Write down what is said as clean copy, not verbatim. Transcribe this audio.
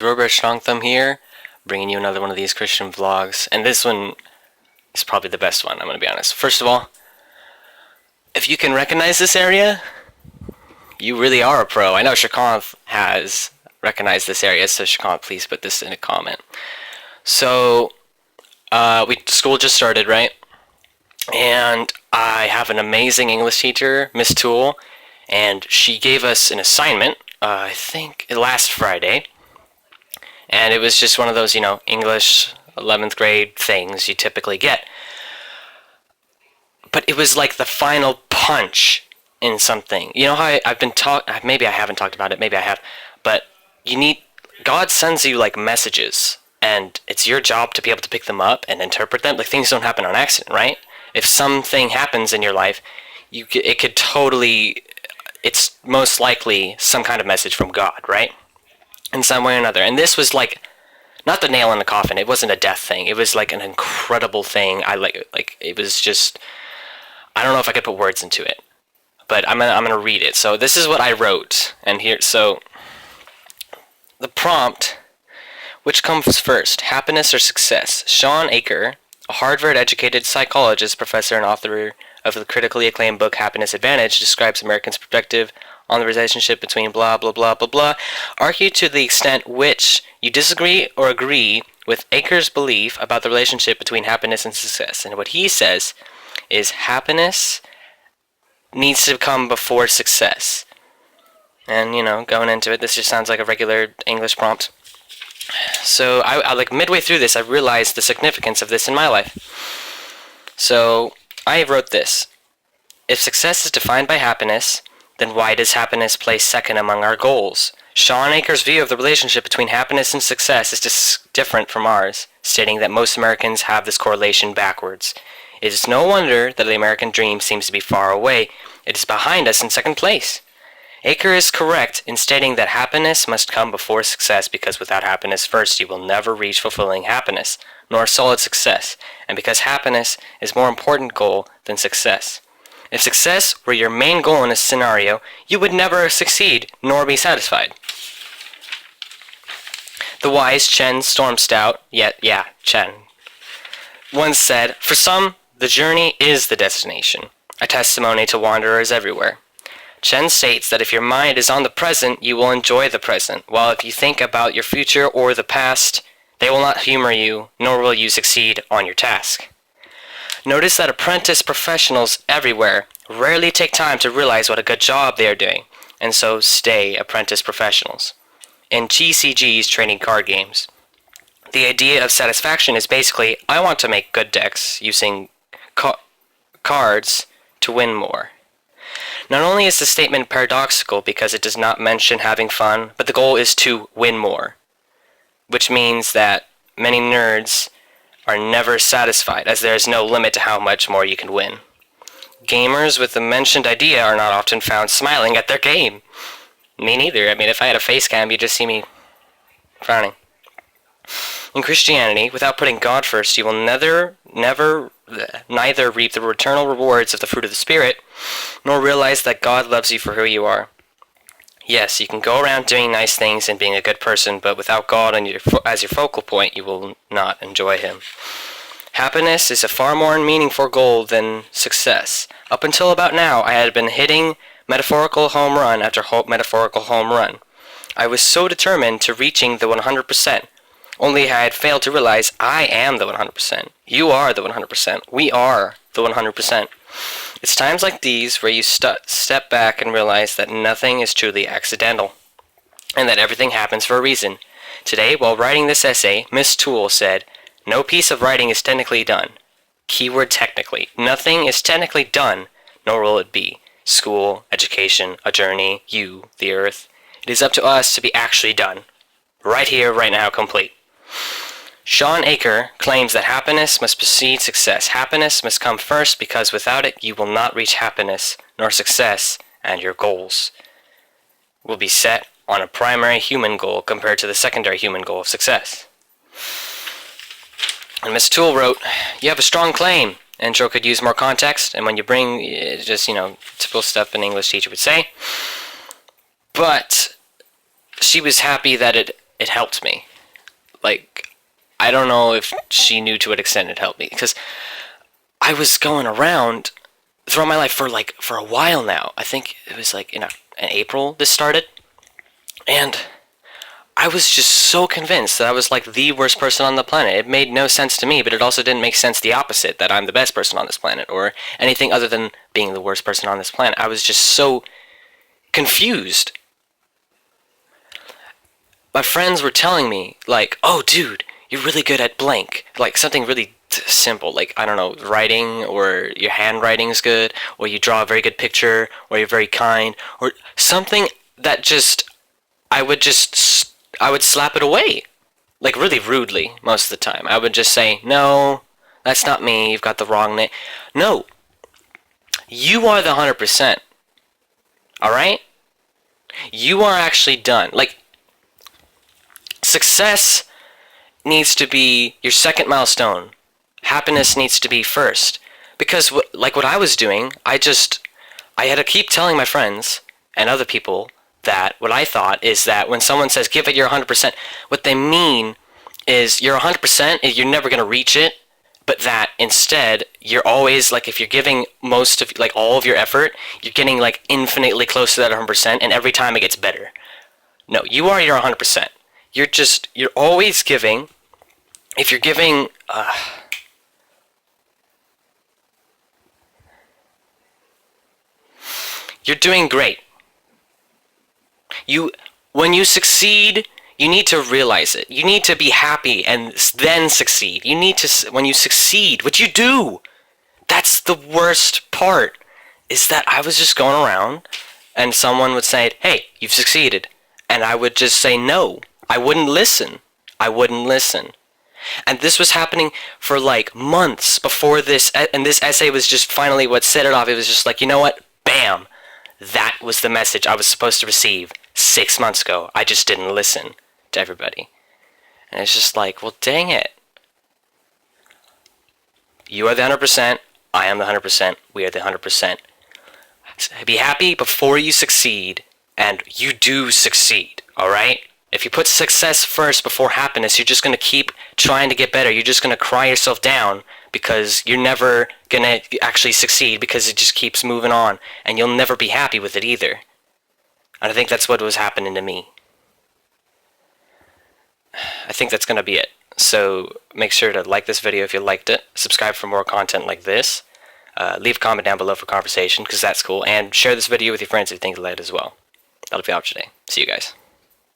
Robert Strongthumb here, bringing you another one of these Christian vlogs, and this one is probably the best one, I'm going to be honest. First of all, if you can recognize this area, you really are a pro. I know Shakanth has recognized this area, so Shakanth, please put this in a comment. So, school just started, right? And I have an amazing English teacher, Miss Toole, and she gave us an assignment, I think last Friday. And it was just one of those, English 11th grade things you typically get. But it was like the final punch in something. You know how I've been maybe I haven't talked about it, maybe I have, but God sends you like messages, and it's your job to be able to pick them up and interpret them. Like, things don't happen on accident, right? If something happens in your life, it's most likely some kind of message from God, right? In some way or another. And this was like not the nail in the coffin. It wasn't a death thing. It was like an incredible thing. It was just, I don't know if I could put words into it, but I'm gonna read it. So this is what I wrote, and so the prompt: which comes first, happiness or success? Sean Aker, a Harvard-educated psychologist, professor, and author of the critically acclaimed book Happiness Advantage, describes Americans' perspective on the relationship between blah, blah, blah, blah, blah. Argue to the extent which you disagree or agree with Aker's belief about the relationship between happiness and success. And what he says is happiness needs to come before success. And, going into it, this just sounds like a regular English prompt. So, I like midway through this, I realized the significance of this in my life. So, I wrote this: if success is defined by happiness, then why does happiness place second among our goals? Sean Aker's view of the relationship between happiness and success is different from ours, stating that most Americans have this correlation backwards. It is no wonder that the American dream seems to be far away. It is behind us in second place. Aker is correct in stating that happiness must come before success, because without happiness first you will never reach fulfilling happiness, nor solid success, and because happiness is a more important goal than success. If success were your main goal in a scenario, you would never succeed nor be satisfied. The wise Chen Stormstout, Chen, once said, "For some, the journey is the destination, a testimony to wanderers everywhere." Chen states that if your mind is on the present, you will enjoy the present, while if you think about your future or the past, they will not humor you, nor will you succeed on your task. Notice that apprentice professionals everywhere rarely take time to realize what a good job they are doing, and so stay apprentice professionals. In GCG's trading card games, the idea of satisfaction is basically, I want to make good decks using cards to win more. Not only is the statement paradoxical because it does not mention having fun, but the goal is to win more, which means that many nerds are never satisfied, as there is no limit to how much more you can win. Gamers with the mentioned idea are not often found smiling at their game. Me neither. I mean, if I had a face cam, you'd just see me frowning. In Christianity, without putting God first, you will neither reap the eternal rewards of the fruit of the Spirit, nor realize that God loves you for who you are. Yes, you can go around doing nice things and being a good person, but without God as your focal point, you will not enjoy Him. Happiness is a far more meaningful goal than success. Up until about now, I had been hitting metaphorical home run after metaphorical home run. I was so determined to reaching the 100%, only I had failed to realize I am the 100%. You are the 100%. We are the 100%. It's times like these where you step back and realize that nothing is truly accidental, and that everything happens for a reason. Today, while writing this essay, Miss Toole said, "No piece of writing is technically done." Keyword technically. Nothing is technically done, nor will it be. School, education, a journey, you, the earth. It is up to us to be actually done. Right here, right now, complete. Sean Aker claims that happiness must precede success. Happiness must come first, because without it you will not reach happiness nor success, and your goals will be set on a primary human goal compared to the secondary human goal of success. And Ms. Toole wrote, "You have a strong claim. Intro could use more context, and when you bring just, typical stuff an English teacher would say. But she was happy that it it helped me. Like, I don't know if she knew to what extent it helped me, because I was going around throughout my life for a while now. I think it was like in April this started, and I was just so convinced that I was like the worst person on the planet. It made no sense to me, but it also didn't make sense the opposite, that I'm the best person on this planet, or anything other than being the worst person on this planet. I was just so confused. My friends were telling me, like, oh, dude, you're really good at blank. Like, something really simple, like, I don't know, writing, or your handwriting's good, or you draw a very good picture, or you're very kind, or something that just, I would slap it away. Like, really rudely, most of the time. I would just say, no, that's not me, you've got the wrong name. No. You are the 100%. Alright? You are actually done. Like, success needs to be your second milestone. Happiness needs to be first. Because, what I was doing, I had to keep telling my friends and other people that what I thought is that when someone says give it your 100%, what they mean is your 100% is you're never going to reach it, but that instead you're always, like, if you're giving most of, like, all of your effort, you're getting, like, infinitely close to that 100%, and every time it gets better. No, you are your 100%. You're always giving. If you're giving, you're doing great. When you succeed, you need to realize it. You need to be happy and then succeed. You need to, when you succeed, what you do, that's the worst part, is that I was just going around and someone would say, hey, you've succeeded. And I would just say no. I wouldn't listen. And this was happening for like months before this, and this essay was just finally what set it off. It was just like, you know what? Bam! That was the message I was supposed to receive 6 months ago. I just didn't listen to everybody. And it's just like, well, dang it. You are the 100%. I am the 100%. We are the 100%. Be happy before you succeed, and you do succeed, alright? If you put success first before happiness, you're just going to keep trying to get better. You're just going to cry yourself down because you're never going to actually succeed, because it just keeps moving on, and you'll never be happy with it either. And I think that's what was happening to me. I think that's going to be it. So make sure to like this video if you liked it. Subscribe for more content like this. Leave a comment down below for conversation, because that's cool. And share this video with your friends if you think of it as well. That'll be all for today. See you guys.